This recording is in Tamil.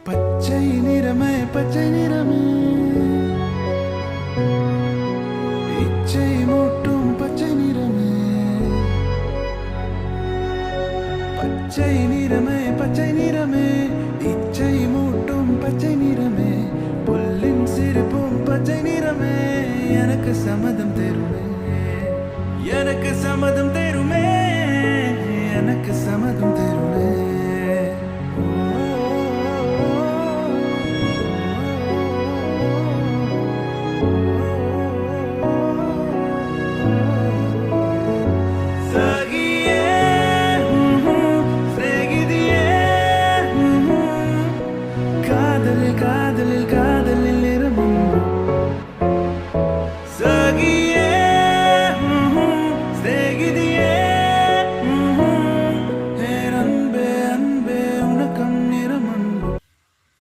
பச்சை நிறமே பச்சை நிறமே இச்சை மூட்டும் பச்சை நிறமே பச்சை நிறமே பச்சை நிறமே இச்சை மூட்டும் பச்சை நிறமே புல்லின் சிரிப்பும் பச்சை நிறமே எனக்கு சம்மதம் தருமே எனக்கு சம்மதம் தருமே எனக்கு சம்மதம் தருமே